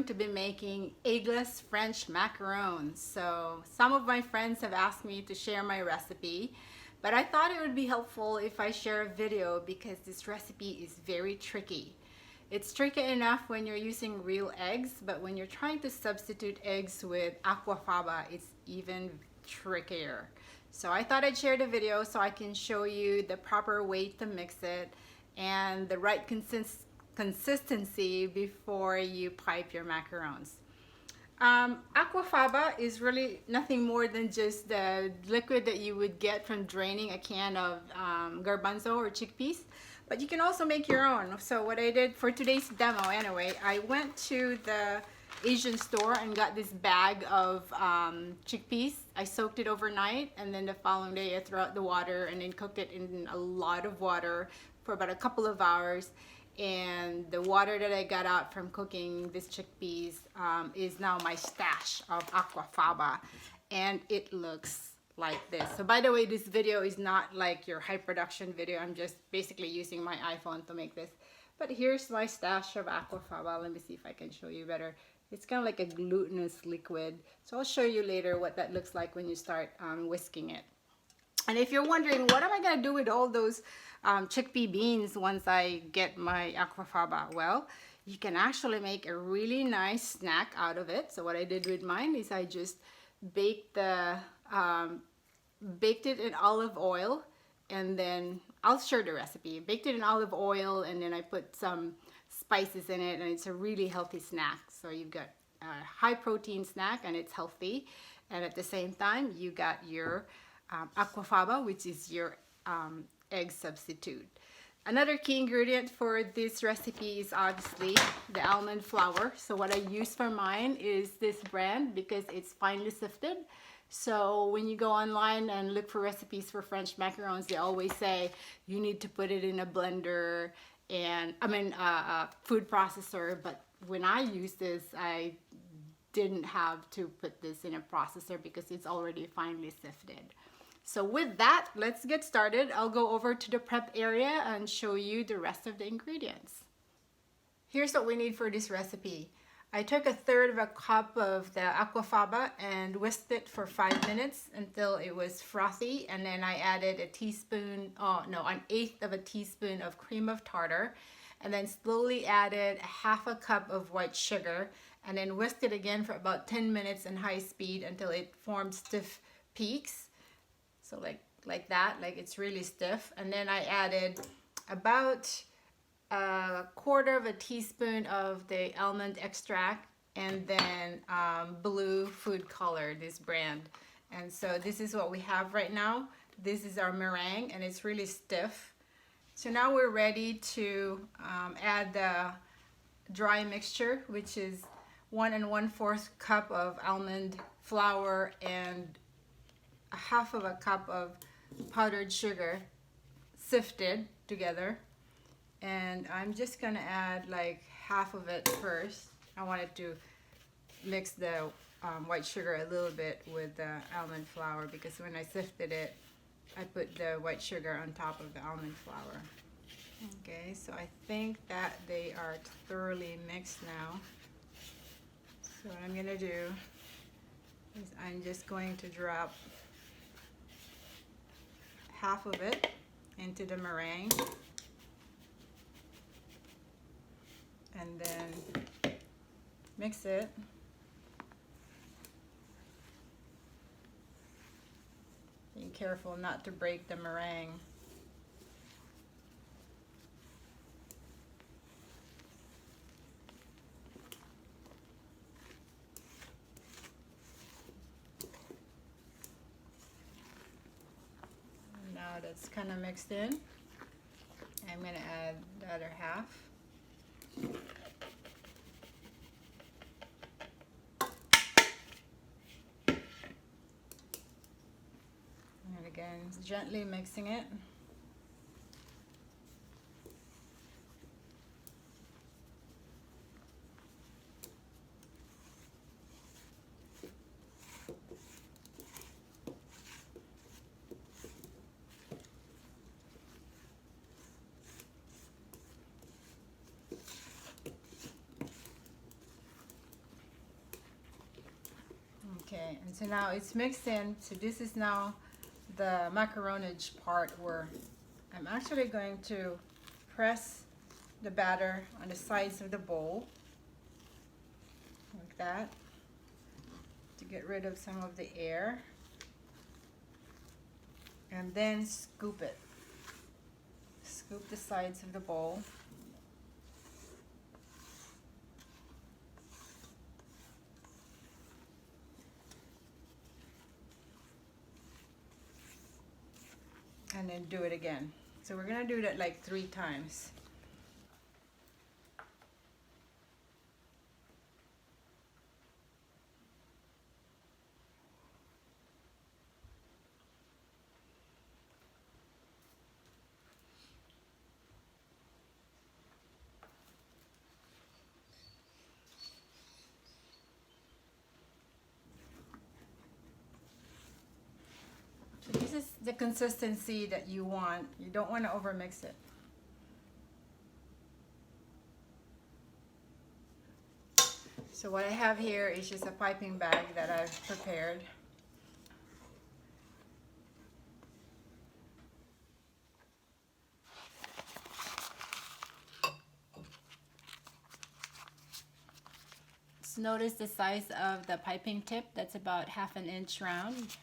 going to be making eggless French macarons. So some of my friends have asked me to share my recipe, but I thought it would be helpful if I share a video because this recipe is very tricky. It's tricky enough when you're using real eggs, but when you're trying to substitute eggs with Aquafaba, it's even trickier. So I thought I'd share the video so I can show you the proper way to mix it and the right consistency before you pipe your macarons. Aquafaba is really nothing more than just the liquid that you would get from draining a can of garbanzo or chickpeas, but you can also make your own. So what I did for today's demo anyway, I went to the Asian store and got this bag of chickpeas. I soaked it overnight, and then the following day I threw out the water and then cooked it in a lot of water for about a couple of hours. And the water that I got out from cooking this chickpeas is now my stash of Aquafaba, and it looks like this. So by the way, this video is not like your high production video. I'm just basically using my iPhone to make this. But here's my stash of Aquafaba. Let me see if I can show you better. It's kind of like a glutinous liquid. So I'll show you later what that looks like when you start whisking it. And if you're wondering, what am I going to do with all those chickpea beans once I get my Aquafaba? Well, you can actually make a really nice snack out of it. So what I did with mine is I just baked it in olive oil, and then I'll share the recipe. Baked it in olive oil, and then I put some spices in it, and it's a really healthy snack. So you've got a high protein snack, and it's healthy, and at the same time you got your Aquafaba, which is your egg substitute. Another key ingredient for this recipe is obviously the almond flour. So what I use for mine is this brand because it's finely sifted. So when you go online and look for recipes for French macarons, they always say you need to put it in a blender and a food processor. But when I use this, I didn't have to put this in a processor because it's already finely sifted. So with that, let's get started. I'll go over to the prep area and show you the rest of the ingredients. Here's what we need for this recipe. I took 1/3 cup of the Aquafaba and whisked it for 5 minutes until it was frothy, and then I added an 1/8 teaspoon of cream of tartar, and then slowly added 1/2 cup of white sugar, and then whisked it again for about 10 minutes in high speed until it formed stiff peaks. So like that, like it's really stiff. And then I added about 1/4 teaspoon of the almond extract, and then blue food color, this brand. And so this is what we have right now. This is our meringue, and it's really stiff. So now we're ready to add the dry mixture, which is 1 1/4 cup of almond flour and 1/2 cup of powdered sugar sifted together. And I'm just gonna add like 1/2 of it first. I wanted to mix the white sugar a little bit with the almond flour because when I sifted it, I put the white sugar on top of the almond flour. Okay, so I think that they are thoroughly mixed now. So what I'm gonna do is I'm just going to drop 1/2 of it into the meringue, and then mix it. Being careful not to break the meringue. Now that's kind of mixed in, I'm going to add the other 1/2. And again, gently mixing it. And so now it's mixed in. So this is now the macaronage part where I'm actually going to press the batter on the sides of the bowl like that to get rid of some of the air, and then scoop it. Scoop the sides of the bowl. And then do it again. So we're gonna do that like 3 times. So this is the consistency that you want. You don't want to overmix it. So what I have here is just a piping bag that I've prepared. So notice the size of the piping tip. That's about 1/2 inch round.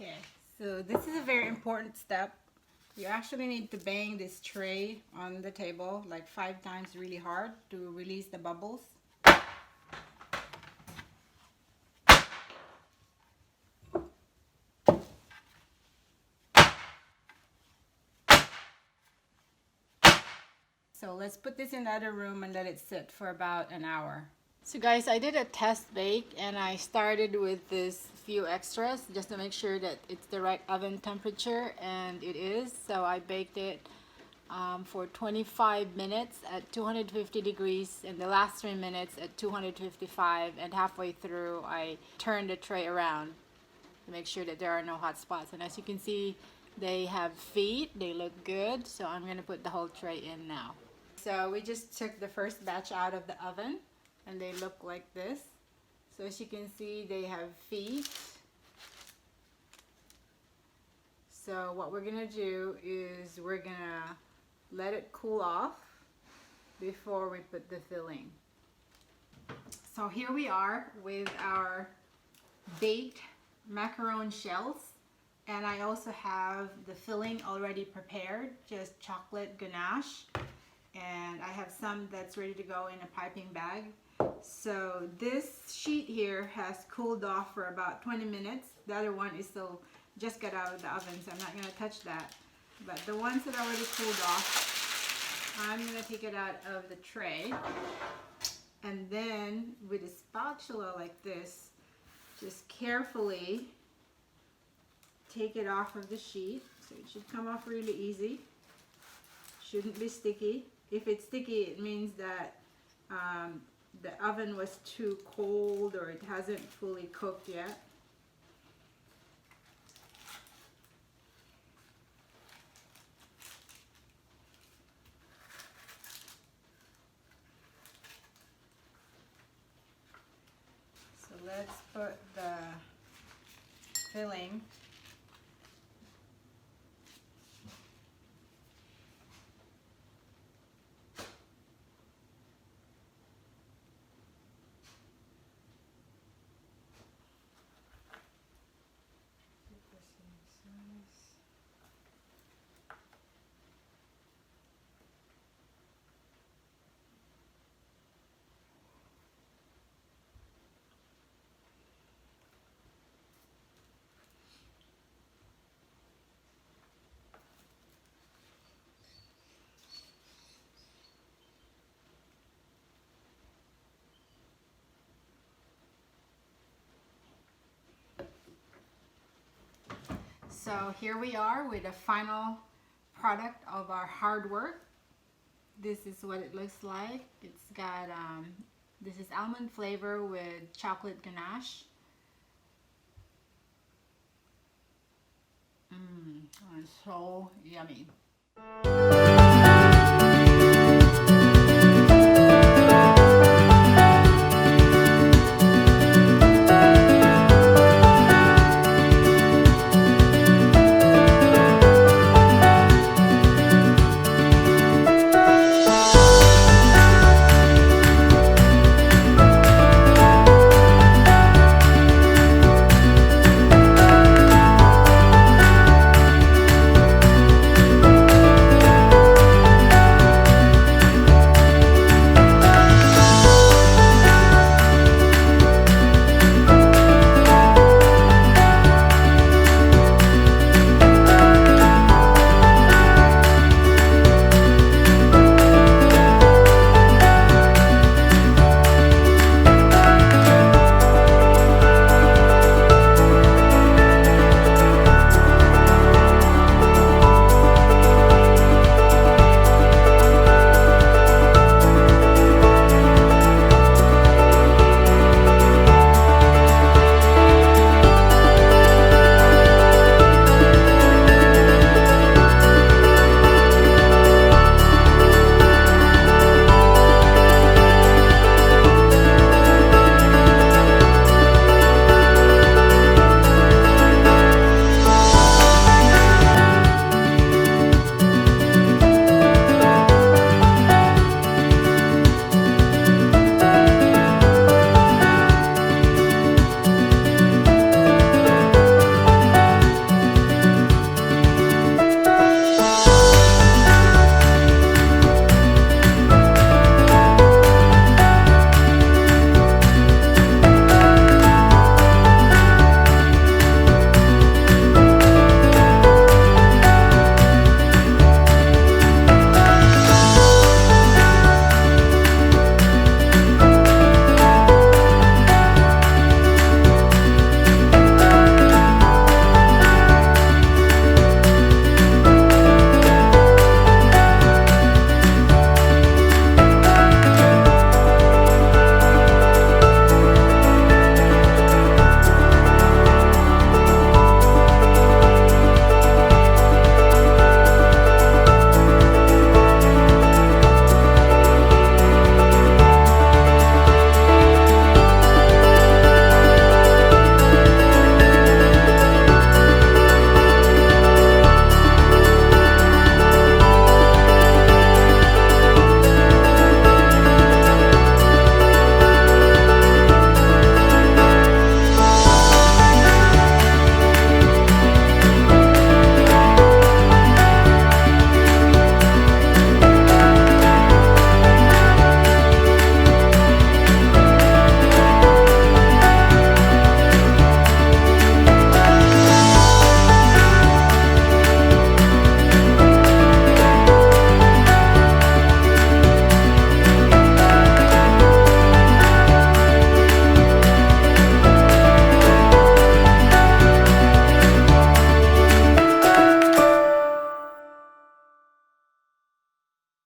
Okay, so this is a very important step. You actually need to bang this tray on the table like 5 times really hard to release the bubbles. So let's put this in the other room and let it sit for about an hour. So guys, I did a test bake and I started with this few extras just to make sure that it's the right oven temperature, and it is. So I baked it for 25 minutes at 250 degrees and the last 3 minutes at 255, and halfway through I turned the tray around to make sure that there are no hot spots. And as you can see, they have feet, they look good. So I'm going to put the whole tray in now. So we just took the first batch out of the oven and they look like this. So as you can see, they have feet. So what we're gonna do is we're gonna let it cool off before we put the filling. So here we are with our baked macaron shells, and I also have the filling already prepared, just chocolate ganache, and I have some that's ready to go in a piping bag. So this sheet here has cooled off for about 20 minutes. The other one is still just got out of the oven, so I'm not going to touch that. But the ones that are already cooled off, I'm going to take it out of the tray. And then with a spatula like this, just carefully take it off of the sheet. So it should come off really easy. Shouldn't be sticky. If it's sticky, it means that the oven was too cold or it hasn't fully cooked yet. So let's put the filling . So here we are with the final product of our hard work. This is what it looks like. It's got, this is almond flavor with chocolate ganache. It's so yummy.